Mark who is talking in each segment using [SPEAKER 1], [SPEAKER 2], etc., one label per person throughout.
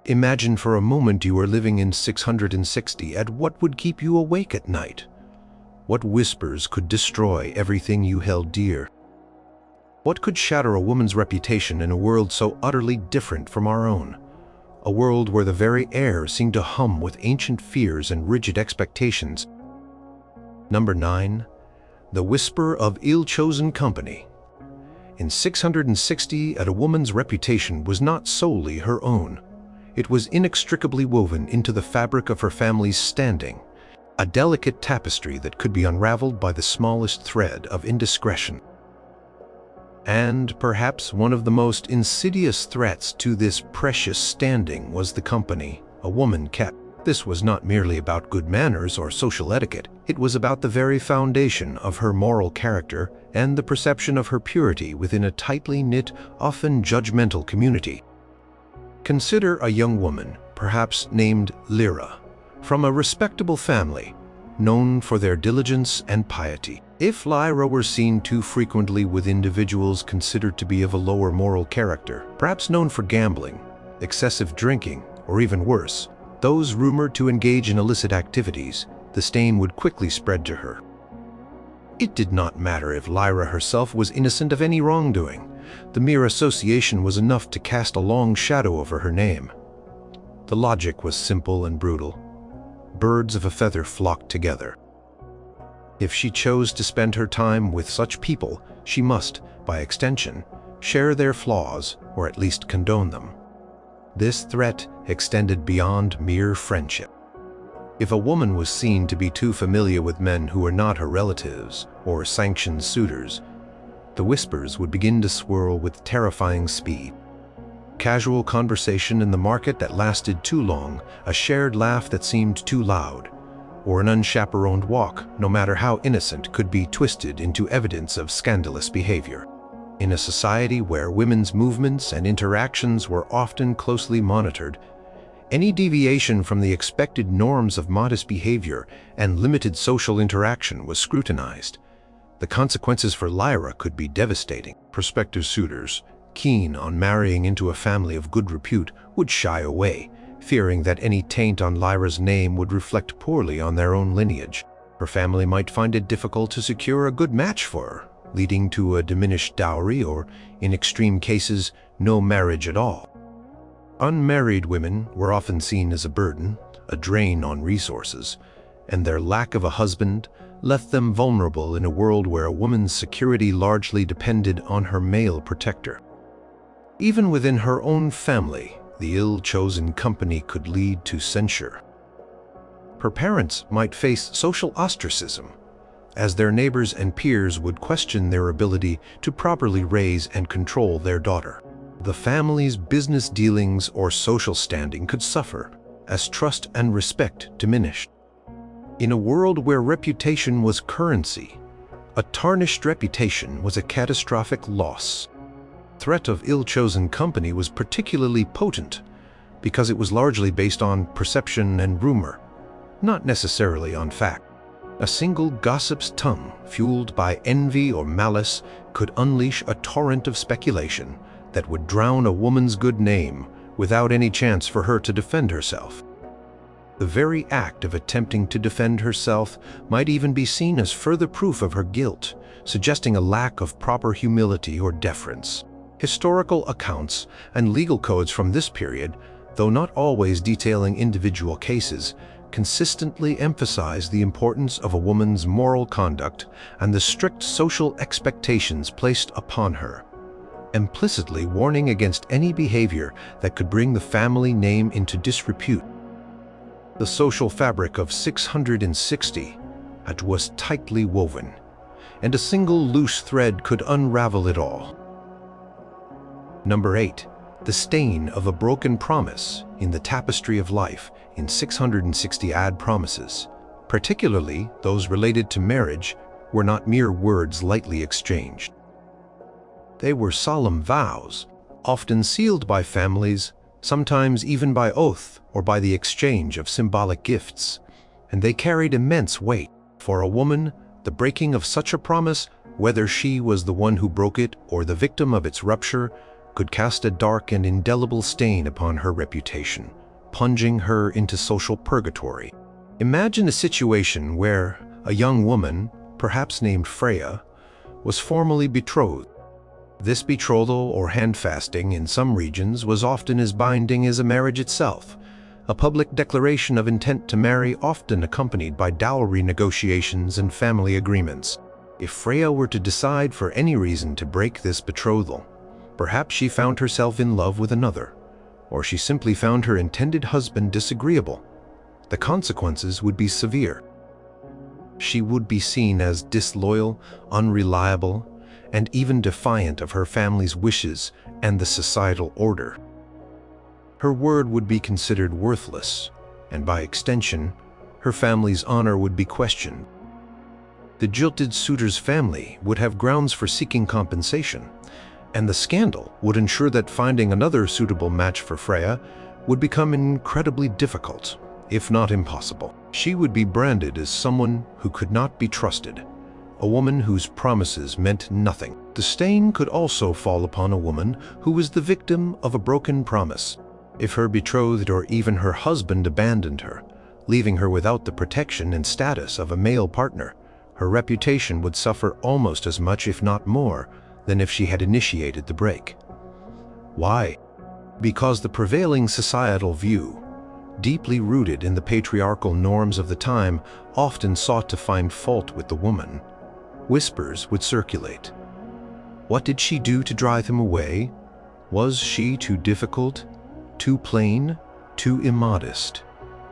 [SPEAKER 1] Imagine for a moment you are living in 660, and what would keep you awake at night? What whispers could destroy everything you held dear? What could shatter a woman's reputation in a world so utterly different from our own? A world where the very air seemed to hum with ancient fears and rigid expectations. Number 9. The whisper of ill-chosen company. In 660, a woman's reputation was not solely her own. It was inextricably woven into the fabric of her family's standing, a delicate tapestry that could be unraveled by the smallest thread of indiscretion. And perhaps one of the most insidious threats to this precious standing was the company a woman kept. This was not merely about good manners or social etiquette. It was about the very foundation of her moral character and the perception of her purity within a tightly knit, often judgmental community. Consider a young woman, perhaps named Lyra, from a respectable family, known for their diligence and piety. If Lyra were seen too frequently with individuals considered to be of a lower moral character, perhaps known for gambling, excessive drinking, or even worse, those rumored to engage in illicit activities, the stain would quickly spread to her. It did not matter if Lyra herself was innocent of any wrongdoing. The mere association was enough to cast a long shadow over her name. The logic was simple and brutal. Birds of a feather flocked together. If she chose to spend her time with such people, she must, by extension, share their flaws or at least condone them. This threat extended beyond mere friendship. If a woman was seen to be too familiar with men who were not her relatives or sanctioned suitors, the whispers would begin to swirl with terrifying speed. Casual conversation in the market that lasted too long, a shared laugh that seemed too loud, or an unchaperoned walk, no matter how innocent, could be twisted into evidence of scandalous behavior. In a society where women's movements and interactions were often closely monitored, any deviation from the expected norms of modest behavior and limited social interaction was scrutinized. The consequences for Lyra could be devastating. Prospective suitors, keen on marrying into a family of good repute, would shy away, fearing that any taint on Lyra's name would reflect poorly on their own lineage. Her family might find it difficult to secure a good match for her, leading to a diminished dowry or, in extreme cases, no marriage at all. Unmarried women were often seen as a burden, a drain on resources, and their lack of a husband left them vulnerable in a world where a woman's security largely depended on her male protector. Even within her own family, the ill-chosen company could lead to censure. Her parents might face social ostracism, as their neighbors and peers would question their ability to properly raise and control their daughter. The family's business dealings or social standing could suffer, as trust and respect diminished. In a world where reputation was currency, a tarnished reputation was a catastrophic loss. The threat of ill-chosen company was particularly potent because it was largely based on perception and rumor, not necessarily on fact. A single gossip's tongue, fueled by envy or malice, could unleash a torrent of speculation that would drown a woman's good name without any chance for her to defend herself. The very act of attempting to defend herself might even be seen as further proof of her guilt, suggesting a lack of proper humility or deference. Historical accounts and legal codes from this period, though not always detailing individual cases, consistently emphasize the importance of a woman's moral conduct and the strict social expectations placed upon her, implicitly warning against any behavior that could bring the family name into disrepute. The social fabric of 660 was tightly woven, and a single loose thread could unravel it all. Number 8. The stain of a broken promise in the tapestry of life in 660 promises, particularly those related to marriage, were not mere words lightly exchanged. They were solemn vows, often sealed by families, sometimes even by oath or by the exchange of symbolic gifts, and they carried immense weight. For a woman, the breaking of such a promise, whether she was the one who broke it or the victim of its rupture, could cast a dark and indelible stain upon her reputation, plunging her into social purgatory. Imagine a situation where a young woman, perhaps named Freya, was formally betrothed. This betrothal or handfasting in some regions was often as binding as a marriage itself, a public declaration of intent to marry often accompanied by dowry negotiations and family agreements. If Freya were to decide for any reason to break this betrothal, perhaps she found herself in love with another, or she simply found her intended husband disagreeable, the consequences would be severe. She would be seen as disloyal, unreliable, and even defiant of her family's wishes and the societal order. Her word would be considered worthless, and by extension, her family's honor would be questioned. The jilted suitor's family would have grounds for seeking compensation, and the scandal would ensure that finding another suitable match for Freya would become incredibly difficult, if not impossible. She would be branded as someone who could not be trusted, a woman whose promises meant nothing. The stain could also fall upon a woman who was the victim of a broken promise. If her betrothed or even her husband abandoned her, leaving her without the protection and status of a male partner, her reputation would suffer almost as much, if not more, than if she had initiated the break. Why? Because the prevailing societal view, deeply rooted in the patriarchal norms of the time, often sought to find fault with the woman. Whispers would circulate. What did she do to drive him away? Was she too difficult, too plain, too immodest?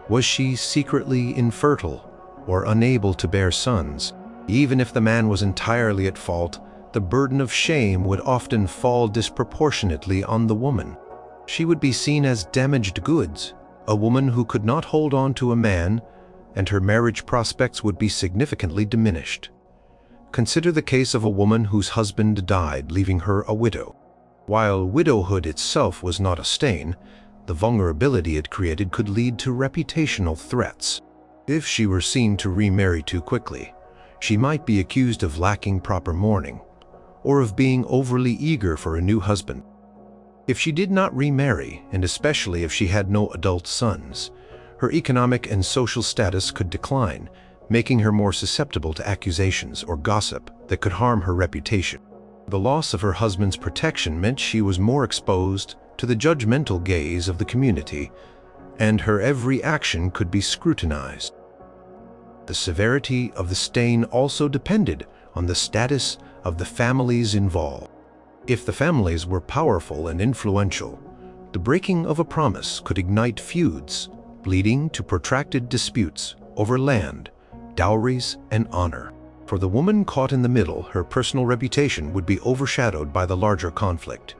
[SPEAKER 1] Was she secretly infertile or unable to bear sons? Even if the man was entirely at fault, the burden of shame would often fall disproportionately on the woman. She would be seen as damaged goods, a woman who could not hold on to a man, and her marriage prospects would be significantly diminished. Consider the case of a woman whose husband died, leaving her a widow. While widowhood itself was not a stain, the vulnerability it created could lead to reputational threats. If she were seen to remarry too quickly, she might be accused of lacking proper mourning, or of being overly eager for a new husband. If she did not remarry, and especially if she had no adult sons, her economic and social status could decline, making her more susceptible to accusations or gossip that could harm her reputation. The loss of her husband's protection meant she was more exposed to the judgmental gaze of the community, and her every action could be scrutinized. The severity of the stain also depended on the status of the families involved. If the families were powerful and influential, the breaking of a promise could ignite feuds, leading to protracted disputes over land, dowries, and honor. For the woman caught in the middle, her personal reputation would be overshadowed by the larger conflict.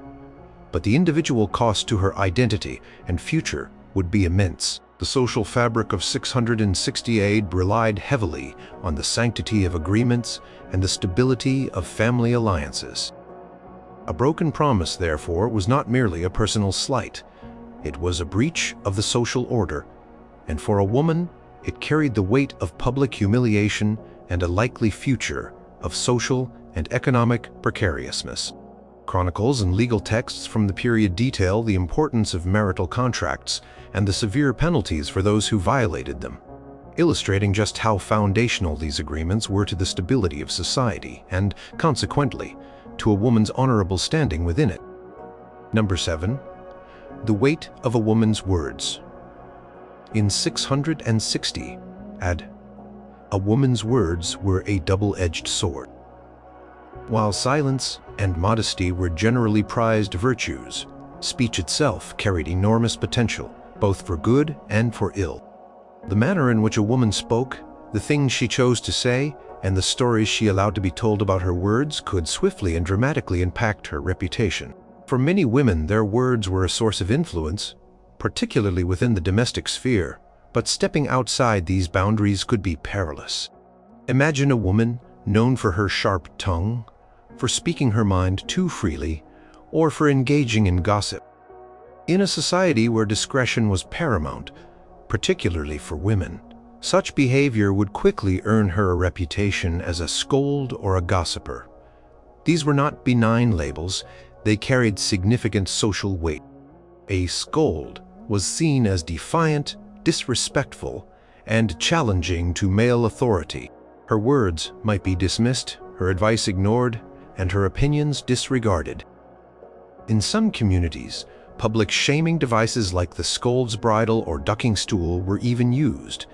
[SPEAKER 1] But the individual cost to her identity and future would be immense. The social fabric of 668 relied heavily on the sanctity of agreements and the stability of family alliances. A broken promise, therefore, was not merely a personal slight. It was a breach of the social order, and for a woman, it carried the weight of public humiliation and a likely future of social and economic precariousness. Chronicles and legal texts from the period detail the importance of marital contracts and the severe penalties for those who violated them, illustrating just how foundational these agreements were to the stability of society and, consequently, to a woman's honorable standing within it. Number 7. The weight of a woman's words. In 660 AD, a woman's words were a double-edged sword. While silence and modesty were generally prized virtues, speech itself carried enormous potential, both for good and for ill. The manner in which a woman spoke, the things she chose to say, and the stories she allowed to be told about her words could swiftly and dramatically impact her reputation. For many women, their words were a source of influence, particularly within the domestic sphere, but stepping outside these boundaries could be perilous. Imagine a woman known for her sharp tongue, for speaking her mind too freely, or for engaging in gossip. In a society where discretion was paramount, particularly for women, such behavior would quickly earn her a reputation as a scold or a gossiper. These were not benign labels, They carried significant social weight. A scold was seen as defiant, disrespectful, and challenging to male authority. Her words might be dismissed, her advice ignored, and her opinions disregarded. In some communities, public shaming devices like the scold's bridle or ducking stool were even used,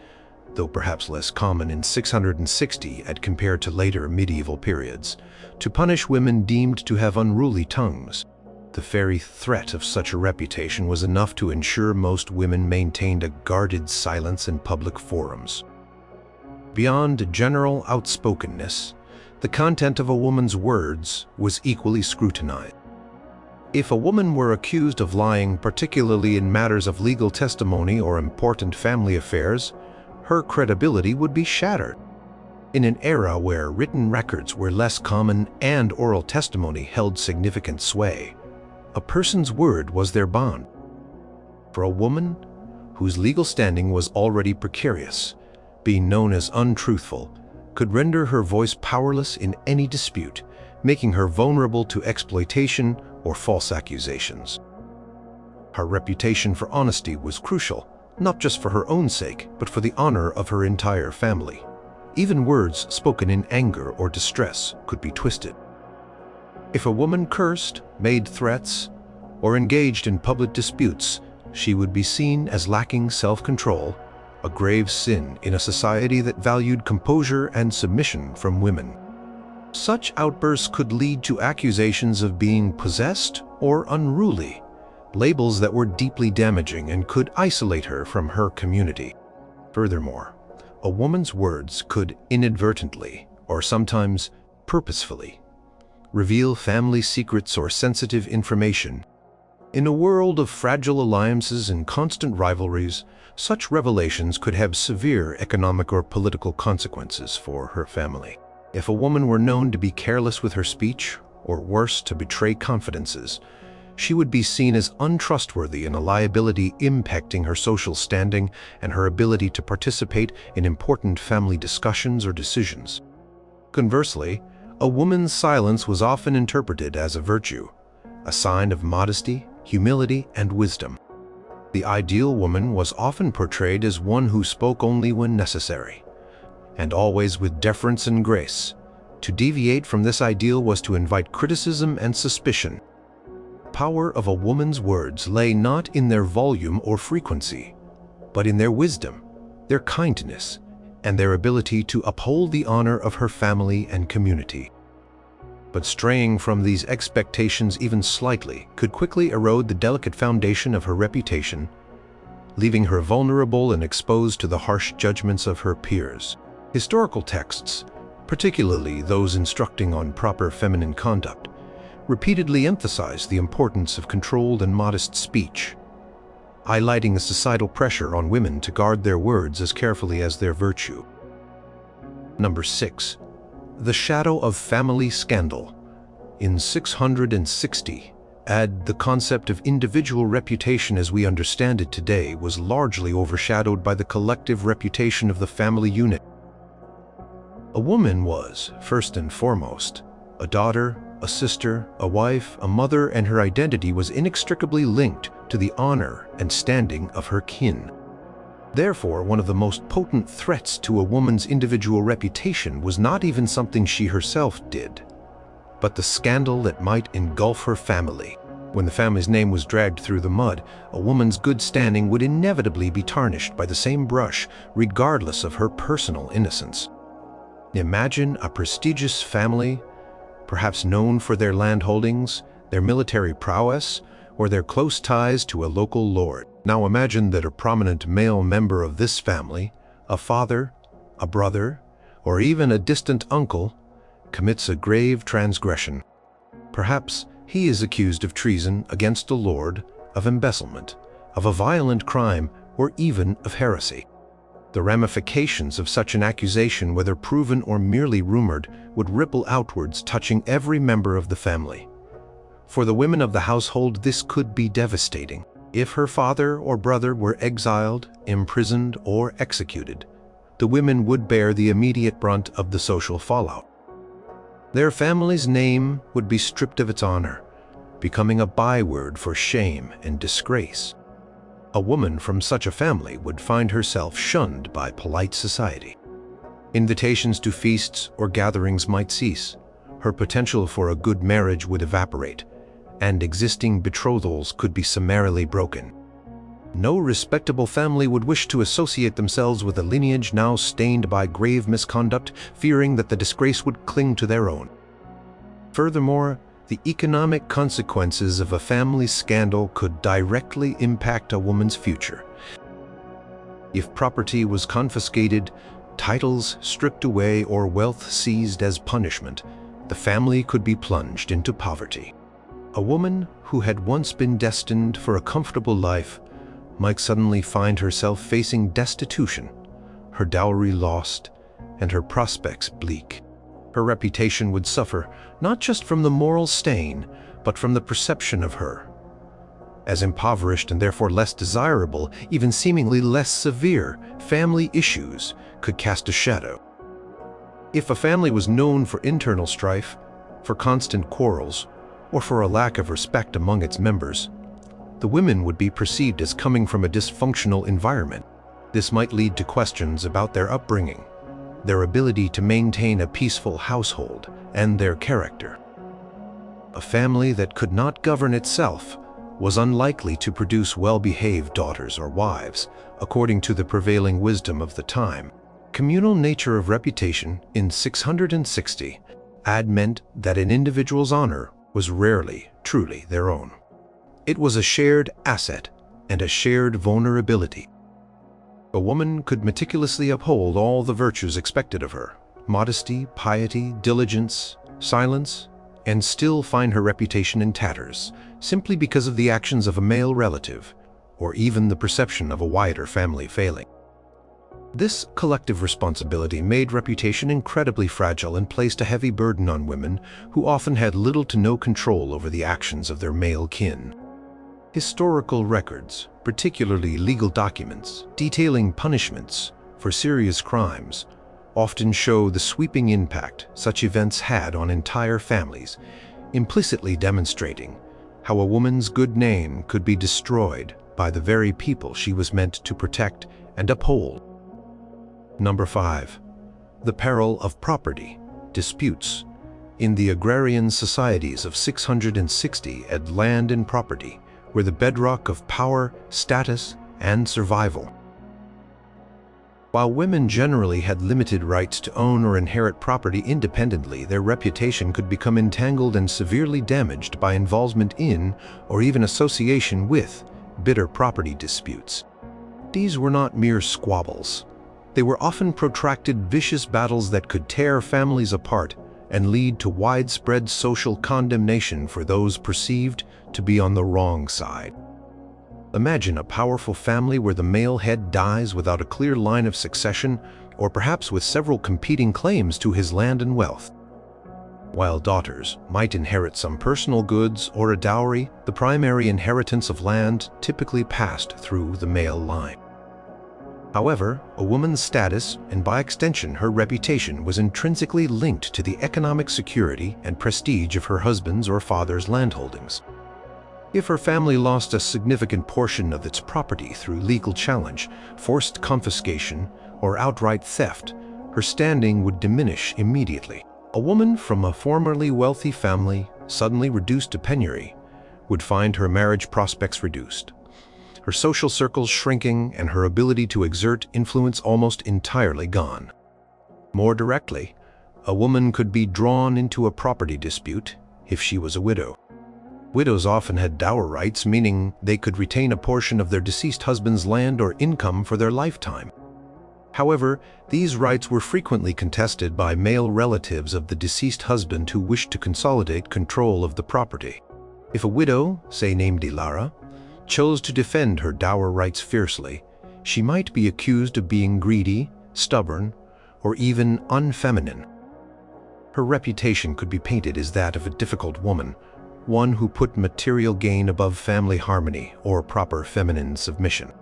[SPEAKER 1] though perhaps less common in 660 as compared to later medieval periods, to punish women deemed to have unruly tongues. The very threat of such a reputation was enough to ensure most women maintained a guarded silence in public forums. Beyond general outspokenness, the content of a woman's words was equally scrutinized. If a woman were accused of lying, particularly in matters of legal testimony or important family affairs, her credibility would be shattered. In an era where written records were less common and oral testimony held significant sway, a person's word was their bond. For a woman whose legal standing was already precarious, being known as untruthful could render her voice powerless in any dispute, making her vulnerable to exploitation or false accusations. Her reputation for honesty was crucial, not just for her own sake, but for the honor of her entire family. Even words spoken in anger or distress could be twisted. If a woman cursed, made threats, or engaged in public disputes, she would be seen as lacking self-control, a grave sin in a society that valued composure and submission from women. Such outbursts could lead to accusations of being possessed or unruly, labels that were deeply damaging and could isolate her from her community. Furthermore, a woman's words could inadvertently, or sometimes purposefully, reveal family secrets or sensitive information. In a world of fragile alliances and constant rivalries, such revelations could have severe economic or political consequences for her family. If a woman were known to be careless with her speech, or worse, to betray confidences, she would be seen as untrustworthy and a liability impacting her social standing and her ability to participate in important family discussions or decisions. Conversely, a woman's silence was often interpreted as a virtue, a sign of modesty, humility, and wisdom. The ideal woman was often portrayed as one who spoke only when necessary, and always with deference and grace. To deviate from this ideal was to invite criticism and suspicion. The power of a woman's words lay not in their volume or frequency, but in their wisdom, their kindness, and their ability to uphold the honor of her family and community. But straying from these expectations even slightly could quickly erode the delicate foundation of her reputation, leaving her vulnerable and exposed to the harsh judgments of her peers. Historical texts, particularly those instructing on proper feminine conduct, repeatedly emphasize the importance of controlled and modest speech, highlighting a societal pressure on women to guard their words as carefully as their virtue. Number 6. The shadow of family scandal. In 660, the concept of individual reputation as we understand it today was largely overshadowed by the collective reputation of the family unit. A woman was, first and foremost, a daughter, a sister, a wife, a mother, and her identity was inextricably linked to the honor and standing of her kin. Therefore, one of the most potent threats to a woman's individual reputation was not even something she herself did, but the scandal that might engulf her family. When the family's name was dragged through the mud, a woman's good standing would inevitably be tarnished by the same brush, regardless of her personal innocence. Imagine a prestigious family, perhaps known for their land holdings, their military prowess, or their close ties to a local lord. Now imagine that a prominent male member of this family, a father, a brother, or even a distant uncle, commits a grave transgression. Perhaps he is accused of treason against the lord, of embezzlement, of a violent crime, or even of heresy. The ramifications of such an accusation, whether proven or merely rumored, would ripple outwards, touching every member of the family. For the women of the household, this could be devastating. If her father or brother were exiled, imprisoned, or executed, the women would bear the immediate brunt of the social fallout. Their family's name would be stripped of its honor, becoming a byword for shame and disgrace. A woman from such a family would find herself shunned by polite society. Invitations to feasts or gatherings might cease, her potential for a good marriage would evaporate, and existing betrothals could be summarily broken. No respectable family would wish to associate themselves with a lineage now stained by grave misconduct, fearing that the disgrace would cling to their own. Furthermore, the economic consequences of a family scandal could directly impact a woman's future. If property was confiscated, titles stripped away, or wealth seized as punishment, the family could be plunged into poverty. A woman who had once been destined for a comfortable life might suddenly find herself facing destitution, her dowry lost, and her prospects bleak. Her reputation would suffer not just from the moral stain, but from the perception of her as impoverished and therefore less desirable. Even seemingly less severe family issues could cast a shadow. If a family was known for internal strife, for constant quarrels, or for a lack of respect among its members, the women would be perceived as coming from a dysfunctional environment. This might lead to questions about their upbringing, their ability to maintain a peaceful household, and their character. A family that could not govern itself was unlikely to produce well-behaved daughters or wives, according to the prevailing wisdom of the time. Communal nature of reputation in 660 AD meant that an individual's honor was rarely truly their own. It was a shared asset and a shared vulnerability. A woman could meticulously uphold all the virtues expected of her, modesty, piety, diligence, silence, and still find her reputation in tatters, simply because of the actions of a male relative, or even the perception of a wider family failing. This collective responsibility made reputation incredibly fragile and placed a heavy burden on women who often had little to no control over the actions of their male kin. Historical records, particularly legal documents detailing punishments for serious crimes, often show the sweeping impact such events had on entire families, implicitly demonstrating how a woman's good name could be destroyed by the very people she was meant to protect and uphold. Number 5. The peril of property disputes. In the agrarian societies of 660 AD, land and property were the bedrock of power, status, and survival. While women generally had limited rights to own or inherit property independently, their reputation could become entangled and severely damaged by involvement in, or even association with, bitter property disputes. These were not mere squabbles. They were often protracted, vicious battles that could tear families apart and lead to widespread social condemnation for those perceived to be on the wrong side. Imagine a powerful family where the male head dies without a clear line of succession, or perhaps with several competing claims to his land and wealth. While daughters might inherit some personal goods or a dowry, the primary inheritance of land typically passed through the male line. However, a woman's status, and by extension her reputation, was intrinsically linked to the economic security and prestige of her husband's or father's landholdings. If her family lost a significant portion of its property through legal challenge, forced confiscation, or outright theft, her standing would diminish immediately. A woman from a formerly wealthy family, suddenly reduced to penury, would find her marriage prospects reduced, her social circles shrinking, and her ability to exert influence almost entirely gone. More directly, a woman could be drawn into a property dispute if she was a widow. Widows often had dower rights, meaning they could retain a portion of their deceased husband's land or income for their lifetime. However, these rights were frequently contested by male relatives of the deceased husband who wished to consolidate control of the property. If a widow, say named Dilara, chose to defend her dower rights fiercely, she might be accused of being greedy, stubborn, or even unfeminine. Her reputation could be painted as that of a difficult woman, one who put material gain above family harmony or proper feminine submission.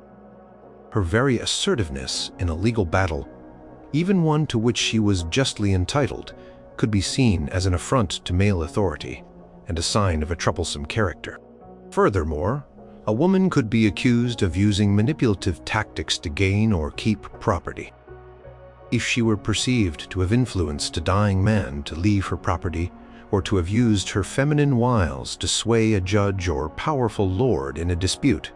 [SPEAKER 1] Her very assertiveness in a legal battle, even one to which she was justly entitled, could be seen as an affront to male authority, and a sign of a troublesome character. Furthermore, a woman could be accused of using manipulative tactics to gain or keep property. If she were perceived to have influenced a dying man to leave her property, or to have used her feminine wiles to sway a judge or powerful lord in a dispute,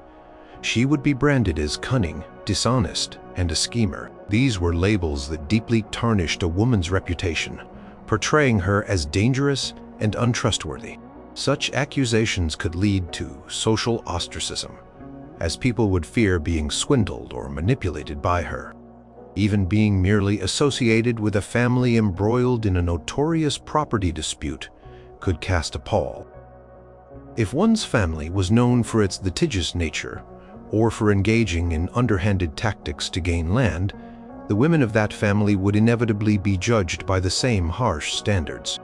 [SPEAKER 1] she would be branded as cunning, dishonest, and a schemer. These were labels that deeply tarnished a woman's reputation, portraying her as dangerous and untrustworthy. Such accusations could lead to social ostracism, as people would fear being swindled or manipulated by her. Even being merely associated with a family embroiled in a notorious property dispute could cast a pall. If one's family was known for its litigious nature, or for engaging in underhanded tactics to gain land, the women of that family would inevitably be judged by the same harsh standards.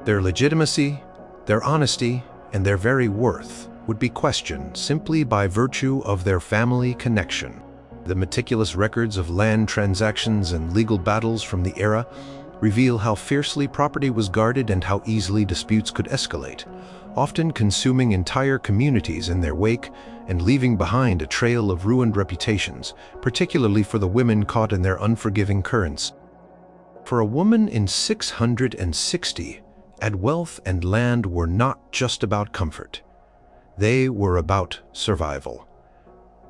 [SPEAKER 1] Their legitimacy, their honesty, and their very worth would be questioned simply by virtue of their family connection. The meticulous records of land transactions and legal battles from the era reveal how fiercely property was guarded and how easily disputes could escalate, often consuming entire communities in their wake and leaving behind a trail of ruined reputations, particularly for the women caught in their unforgiving currents. For a woman in 660, wealth and land were not just about comfort. They were about survival.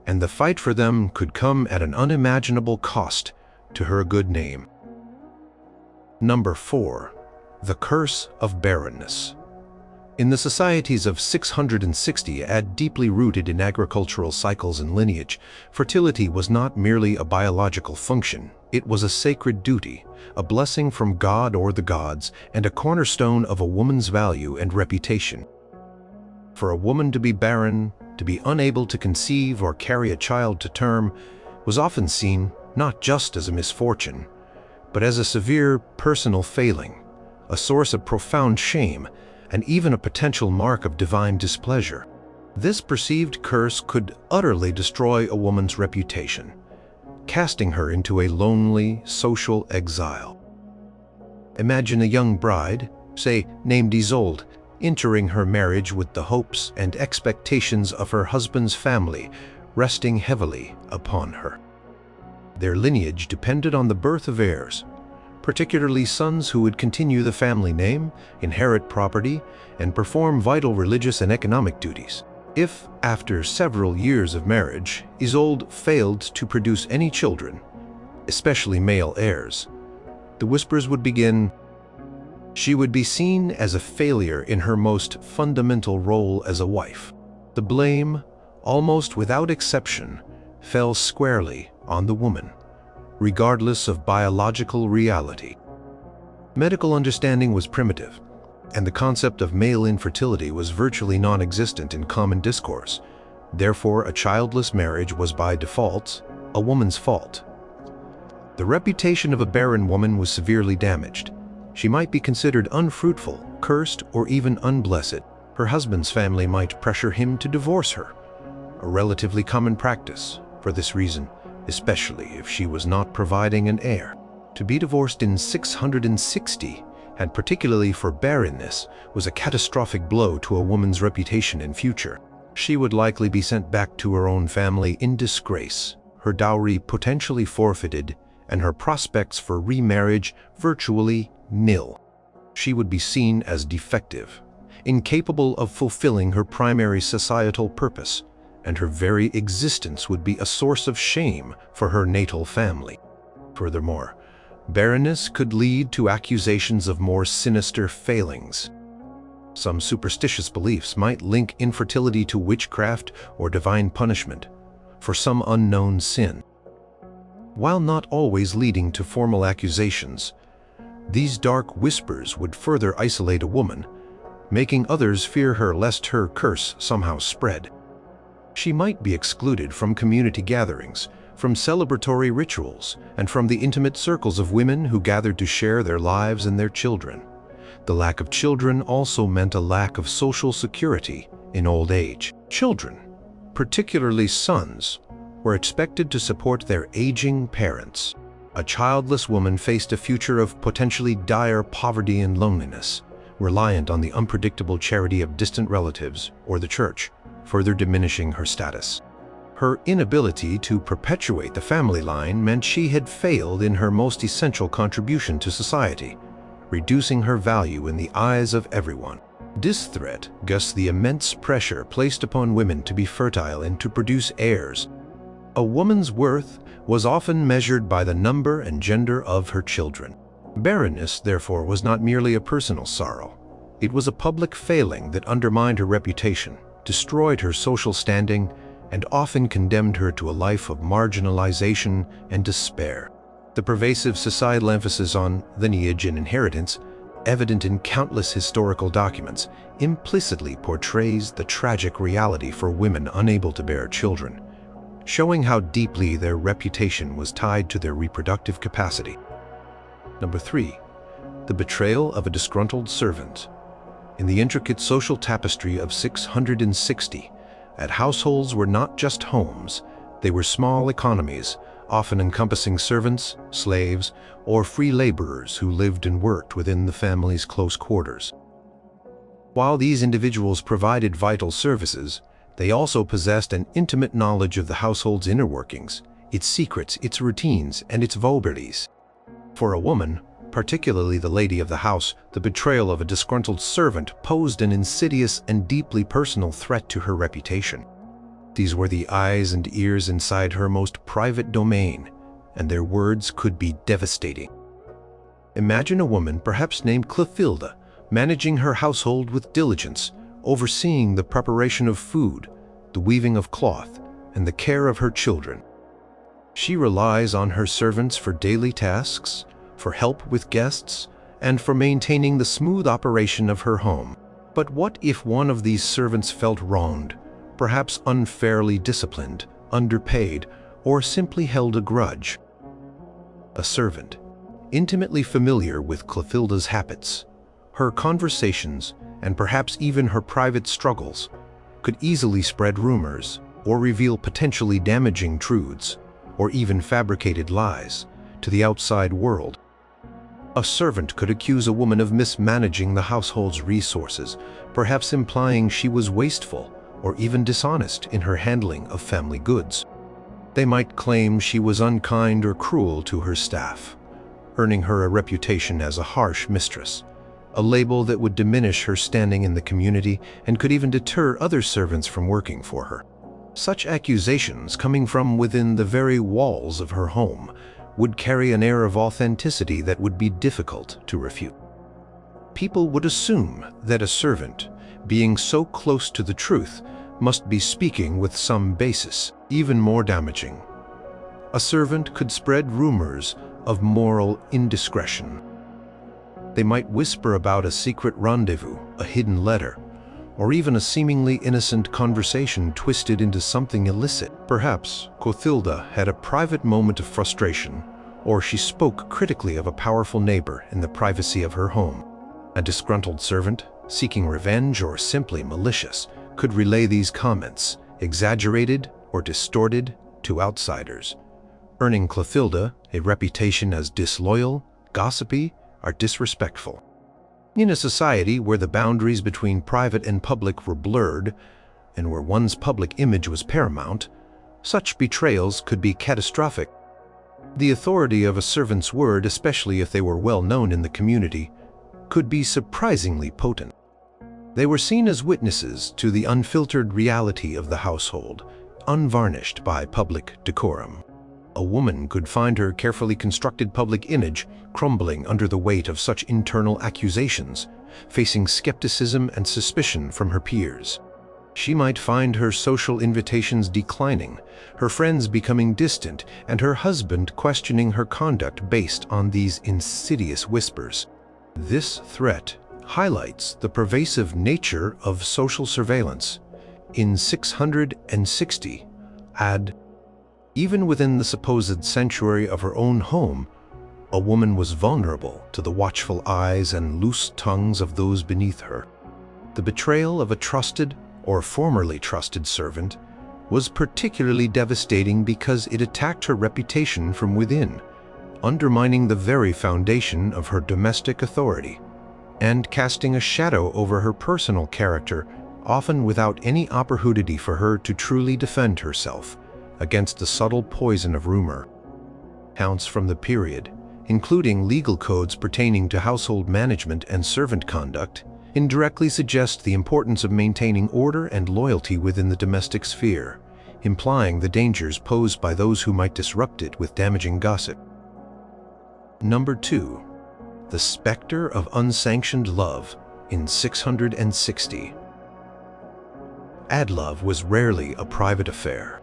[SPEAKER 1] And the fight for them could come at an unimaginable cost to her good name. Number 4. The curse of barrenness. In the societies of 660, deeply rooted in agricultural cycles and lineage, fertility was not merely a biological function. It was a sacred duty, a blessing from God or the gods, and a cornerstone of a woman's value and reputation. For a woman to be barren, to be unable to conceive or carry a child to term, was often seen not just as a misfortune, but as a severe personal failing, a source of profound shame, and even a potential mark of divine displeasure. This perceived curse could utterly destroy a woman's reputation, casting her into a lonely social exile. Imagine a young bride, say named Isolde, entering her marriage with the hopes and expectations of her husband's family resting heavily upon her. Their lineage depended on the birth of heirs, particularly sons who would continue the family name, inherit property, and perform vital religious and economic duties. If, after several years of marriage, Isolde failed to produce any children, especially male heirs, the whispers would begin. She would be seen as a failure in her most fundamental role as a wife. The blame, almost without exception, fell squarely on the woman, regardless of biological reality. Medical understanding was primitive, and the concept of male infertility was virtually non-existent in common discourse. Therefore, a childless marriage was by default a woman's fault. The reputation of a barren woman was severely damaged. She might be considered unfruitful, cursed, or even unblessed. Her husband's family might pressure him to divorce her, a relatively common practice for this reason, especially if she was not providing an heir. To be divorced in 660, and particularly for barrenness, was a catastrophic blow to a woman's reputation in future. She would likely be sent back to her own family in disgrace, her dowry potentially forfeited, and her prospects for remarriage virtually nil. She would be seen as defective, incapable of fulfilling her primary societal purpose, and her very existence would be a source of shame for her natal family. Furthermore, barrenness could lead to accusations of more sinister failings. Some superstitious beliefs might link infertility to witchcraft or divine punishment for some unknown sin. While not always leading to formal accusations, these dark whispers would further isolate a woman, making others fear her lest her curse somehow spread. She might be excluded from community gatherings, from celebratory rituals, and from the intimate circles of women who gathered to share their lives and their children. The lack of children also meant a lack of social security in old age. Children, particularly sons, were expected to support their aging parents. A childless woman faced a future of potentially dire poverty and loneliness, reliant on the unpredictable charity of distant relatives or the church, further diminishing her status. Her inability to perpetuate the family line meant she had failed in her most essential contribution to society, reducing her value in the eyes of everyone. This threat guessed the immense pressure placed upon women to be fertile and to produce heirs. A woman's worth was often measured by the number and gender of her children. Barrenness, therefore, was not merely a personal sorrow. It was a public failing that undermined her reputation, destroyed her social standing, and often condemned her to a life of marginalization and despair. The pervasive societal emphasis on lineage and inheritance, evident in countless historical documents, implicitly portrays the tragic reality for women unable to bear children, showing how deeply their reputation was tied to their reproductive capacity. Number 3. The betrayal of a disgruntled servant. In the intricate social tapestry of 660, households were not just homes, they were small economies, often encompassing servants, slaves, or free laborers who lived and worked within the family's close quarters. While these individuals provided vital services, they also possessed an intimate knowledge of the household's inner workings, its secrets, its routines, and its vulgarities. For a woman, particularly the lady of the house, the betrayal of a disgruntled servant posed an insidious and deeply personal threat to her reputation. These were the eyes and ears inside her most private domain, and their words could be devastating. Imagine a woman, perhaps named Clotilda, managing her household with diligence, overseeing the preparation of food, the weaving of cloth, and the care of her children. She relies on her servants for daily tasks, for help with guests, and for maintaining the smooth operation of her home. But what if one of these servants felt wronged, perhaps unfairly disciplined, underpaid, or simply held a grudge? A servant, intimately familiar with Clotilda's habits, her conversations, and perhaps even her private struggles, could easily spread rumors or reveal potentially damaging truths, or even fabricated lies, to the outside world. A servant could accuse a woman of mismanaging the household's resources, perhaps implying she was wasteful or even dishonest in her handling of family goods. They might claim she was unkind or cruel to her staff, earning her a reputation as a harsh mistress, a label that would diminish her standing in the community and could even deter other servants from working for her. Such accusations, coming from within the very walls of her home, would carry an air of authenticity that would be difficult to refute. People would assume that a servant, being so close to the truth, must be speaking with some basis. Even more damaging, a servant could spread rumors of moral indiscretion. They might whisper about a secret rendezvous, a hidden letter, or even a seemingly innocent conversation twisted into something illicit. Perhaps Clotilda had a private moment of frustration, or she spoke critically of a powerful neighbor in the privacy of her home. A disgruntled servant, seeking revenge or simply malicious, could relay these comments, exaggerated or distorted, to outsiders, earning Clotilda a reputation as disloyal, gossipy, or disrespectful. In a society where the boundaries between private and public were blurred, and where one's public image was paramount, such betrayals could be catastrophic. The authority of a servant's word, especially if they were well known in the community, could be surprisingly potent. They were seen as witnesses to the unfiltered reality of the household, unvarnished by public decorum. A woman could find her carefully constructed public image crumbling under the weight of such internal accusations, facing skepticism and suspicion from her peers. She might find her social invitations declining, her friends becoming distant, and her husband questioning her conduct based on these insidious whispers. This threat highlights the pervasive nature of social surveillance. In 660 AD, even within the supposed sanctuary of her own home, a woman was vulnerable to the watchful eyes and loose tongues of those beneath her. The betrayal of a trusted or formerly trusted servant was particularly devastating because it attacked her reputation from within, undermining the very foundation of her domestic authority. and casting a shadow over her personal character, often without any opportunity for her to truly defend herself against the subtle poison of rumor. Accounts from the period, including legal codes pertaining to household management and servant conduct, indirectly suggest the importance of maintaining order and loyalty within the domestic sphere, implying the dangers posed by those who might disrupt it with damaging gossip. Number 2. The specter of unsanctioned love in 660. Love was rarely a private affair.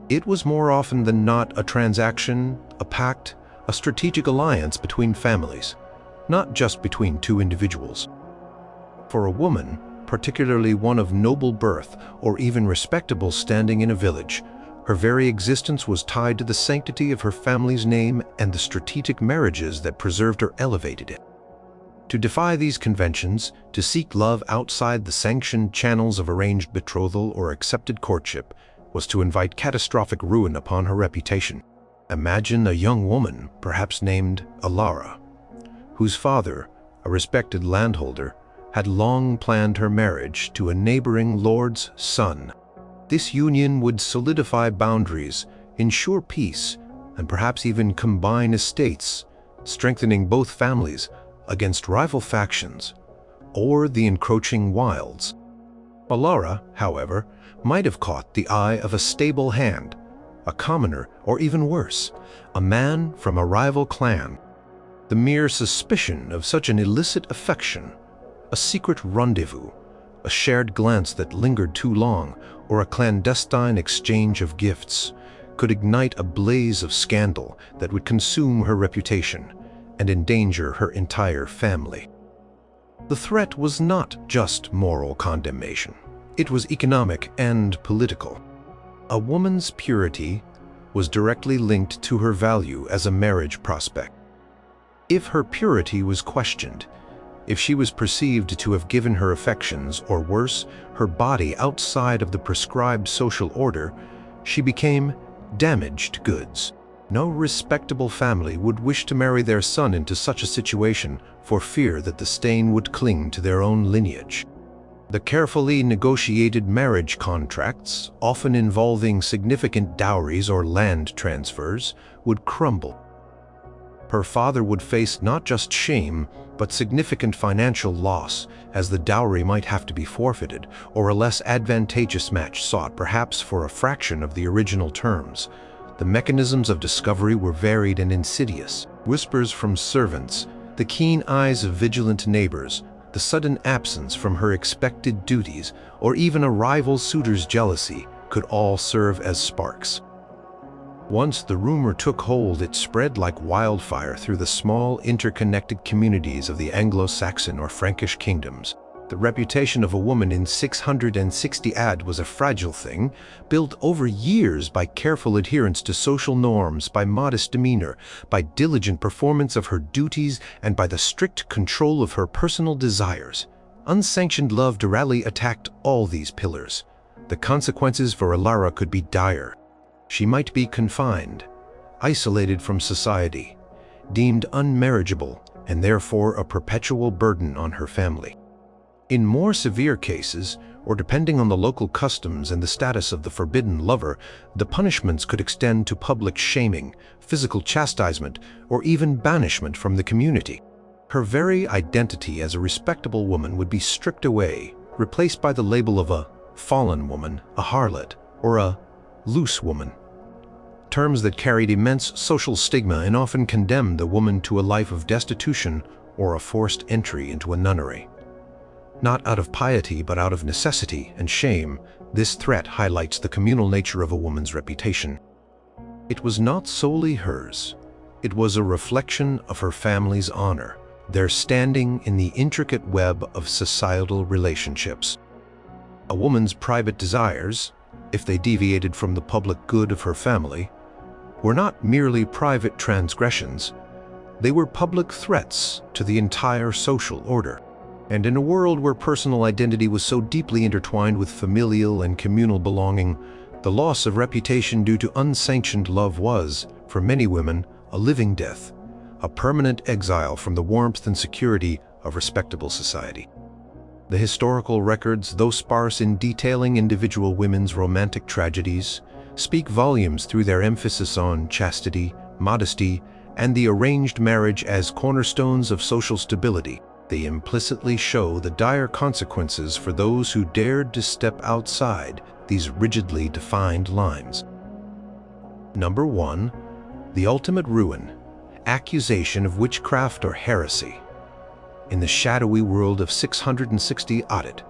[SPEAKER 1] It was more often than not a transaction, a pact, a strategic alliance between families, not just between two individuals. For a woman, particularly one of noble birth or even respectable standing in a village, her very existence was tied to the sanctity of her family's name and the strategic marriages that preserved or elevated it. To defy these conventions, to seek love outside the sanctioned channels of arranged betrothal or accepted courtship, was to invite catastrophic ruin upon her reputation. Imagine a young woman, perhaps named Alara, whose father, a respected landholder, had long planned her marriage to a neighboring lord's son. This union would solidify boundaries, ensure peace, and perhaps even combine estates, strengthening both families against rival factions or the encroaching wilds. Alara, however, might have caught the eye of a stable hand, a commoner, or even worse, a man from a rival clan. The mere suspicion of such an illicit affection, a secret rendezvous, a shared glance that lingered too long, or a clandestine exchange of gifts, could ignite a blaze of scandal that would consume her reputation and endanger her entire family. The threat was not just moral condemnation. It was economic and political. A woman's purity was directly linked to her value as a marriage prospect. If her purity was questioned, if she was perceived to have given her affections, or worse, her body outside of the prescribed social order, she became damaged goods. No respectable family would wish to marry their son into such a situation for fear that the stain would cling to their own lineage. The carefully negotiated marriage contracts, often involving significant dowries or land transfers, would crumble. Her father would face not just shame, but significant financial loss, as the dowry might have to be forfeited, or a less advantageous match sought perhaps for a fraction of the original terms. The mechanisms of discovery were varied and insidious. Whispers from servants, the keen eyes of vigilant neighbors, the sudden absence from her expected duties, or even a rival suitor's jealousy could all serve as sparks. Once the rumor took hold, it spread like wildfire through the small, interconnected communities of the Anglo-Saxon or Frankish kingdoms. The reputation of a woman in 660 AD was a fragile thing, built over years by careful adherence to social norms, by modest demeanor, by diligent performance of her duties, and by the strict control of her personal desires. Unsanctioned love directly attacked all these pillars. The consequences for Alara could be dire. She might be confined, isolated from society, deemed unmarriageable, and therefore a perpetual burden on her family. In more severe cases, or depending on the local customs and the status of the forbidden lover, the punishments could extend to public shaming, physical chastisement, or even banishment from the community. Her very identity as a respectable woman would be stripped away, replaced by the label of a fallen woman, a harlot, or a loose woman. Terms that carried immense social stigma and often condemned the woman to a life of destitution or a forced entry into a nunnery. Not out of piety, but out of necessity and shame, this threat highlights the communal nature of a woman's reputation. It was not solely hers. It was a reflection of her family's honor, their standing in the intricate web of societal relationships. A woman's private desires, if they deviated from the public good of her family, were not merely private transgressions. They were public threats to the entire social order. And in a world where personal identity was so deeply intertwined with familial and communal belonging, the loss of reputation due to unsanctioned love was, for many women, a living death, a permanent exile from the warmth and security of respectable society. The historical records, though sparse in detailing individual women's romantic tragedies, speak volumes through their emphasis on chastity, modesty, and the arranged marriage as cornerstones of social stability. They implicitly show the dire consequences for those who dared to step outside these rigidly defined lines. Number 1. The ultimate ruin: accusation of witchcraft or heresy. In the shadowy world of 660 AD,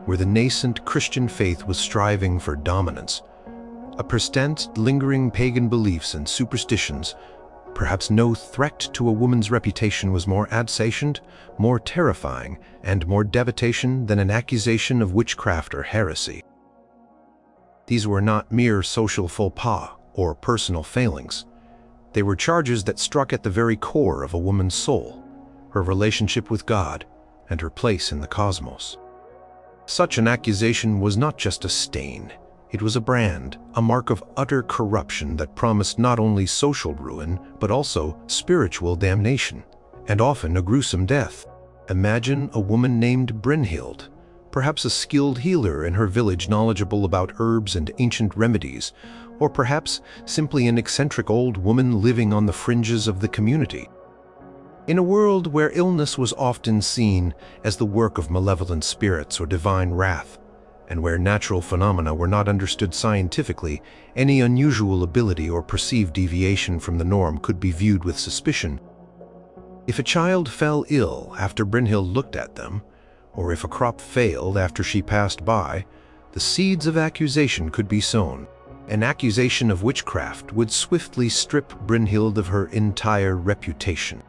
[SPEAKER 1] where the nascent Christian faith was striving for dominance, a persistent, lingering pagan beliefs and superstitions, perhaps no threat to a woman's reputation was more adjacent, more terrifying, and more devastation than an accusation of witchcraft or heresy. These were not mere social faux pas or personal failings. They were charges that struck at the very core of a woman's soul, her relationship with God, and her place in the cosmos. Such an accusation was not just a stain. It was a brand, a mark of utter corruption that promised not only social ruin, but also spiritual damnation, and often a gruesome death. Imagine a woman named Brynhild, perhaps a skilled healer in her village knowledgeable about herbs and ancient remedies, or perhaps simply an eccentric old woman living on the fringes of the community. In a world where illness was often seen as the work of malevolent spirits or divine wrath, and where natural phenomena were not understood scientifically, any unusual ability or perceived deviation from the norm could be viewed with suspicion. If a child fell ill after Brynhild looked at them, or if a crop failed after she passed by, the seeds of accusation could be sown. An accusation of witchcraft would swiftly strip Brynhild of her entire reputation.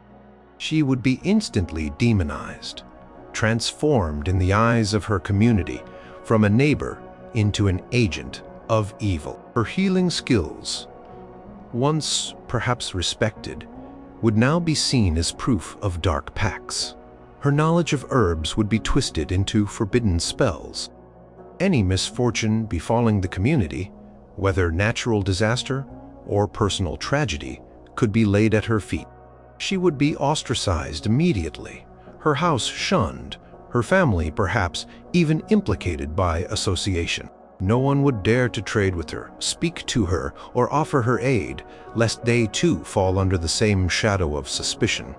[SPEAKER 1] She would be instantly demonized, transformed in the eyes of her community from a neighbor into an agent of evil. Her healing skills, once perhaps respected, would now be seen as proof of dark pacts. Her knowledge of herbs would be twisted into forbidden spells. Any misfortune befalling the community, whether natural disaster or personal tragedy, could be laid at her feet. She would be ostracized immediately, her house shunned, her family perhaps even implicated by association. No one would dare to trade with her, speak to her, or offer her aid, lest they too fall under the same shadow of suspicion.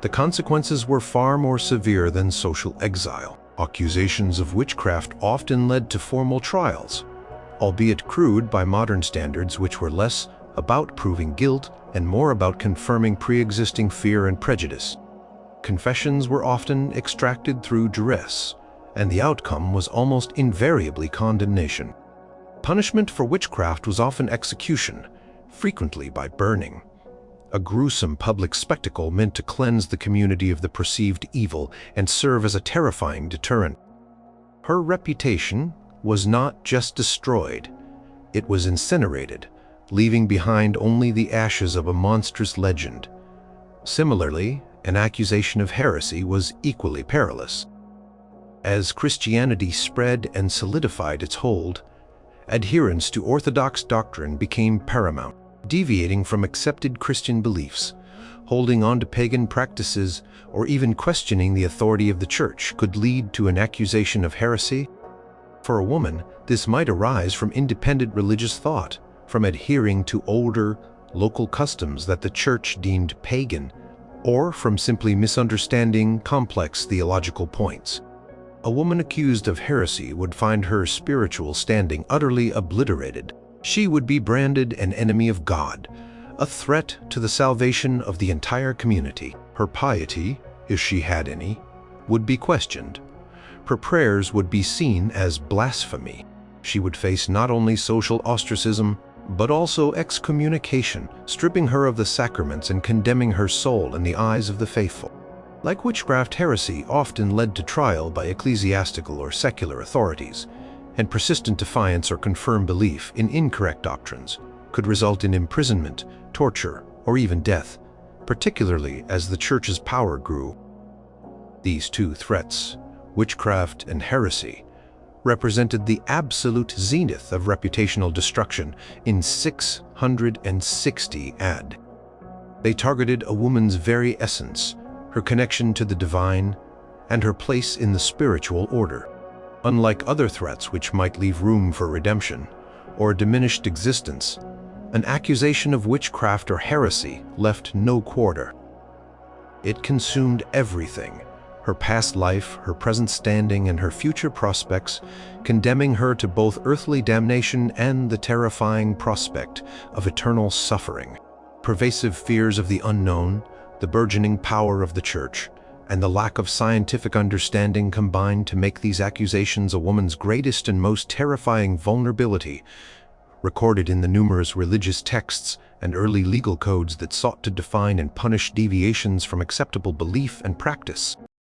[SPEAKER 1] The consequences were far more severe than social exile. Accusations of witchcraft often led to formal trials, albeit crude by modern standards, which were less about proving guilt and more about confirming pre-existing fear and prejudice. Confessions were often extracted through duress, and the outcome was almost invariably condemnation. Punishment for witchcraft was often execution, frequently by burning. A gruesome public spectacle meant to cleanse the community of the perceived evil and serve as a terrifying deterrent. Her reputation was not just destroyed, it was incinerated, leaving behind only the ashes of a monstrous legend. Similarly, an accusation of heresy was equally perilous. As Christianity spread and solidified its hold, adherence to orthodox doctrine became paramount. Deviating from accepted Christian beliefs, holding on to pagan practices, or even questioning the authority of the church could lead to an accusation of heresy. For a woman, this might arise from independent religious thought, from adhering to older, local customs that the church deemed pagan, or from simply misunderstanding complex theological points. A woman accused of heresy would find her spiritual standing utterly obliterated. She would be branded an enemy of God, a threat to the salvation of the entire community. Her piety, if she had any, would be questioned. Her prayers would be seen as blasphemy. She would face not only social ostracism, but also excommunication, stripping her of the sacraments and condemning her soul in the eyes of the faithful. Like witchcraft, heresy often led to trial by ecclesiastical or secular authorities, and persistent defiance or confirmed belief in incorrect doctrines could result in imprisonment, torture, or even death, particularly as the church's power grew. These two threats, witchcraft and heresy, represented the absolute zenith of reputational destruction in 660 AD. They targeted a woman's very essence, her connection to the divine, and her place in the spiritual order. Unlike other threats which might leave room for redemption or a diminished existence, an accusation of witchcraft or heresy left no quarter. It consumed everything: her past life, her present standing, and her future prospects, condemning her to both earthly damnation and the terrifying prospect of eternal suffering. Pervasive fears of the unknown, the burgeoning power of the Church, and the lack of scientific understanding combined to make these accusations a woman's greatest and most terrifying vulnerability, recorded in the numerous religious texts and early legal codes that sought to define and punish deviations from acceptable belief and practice.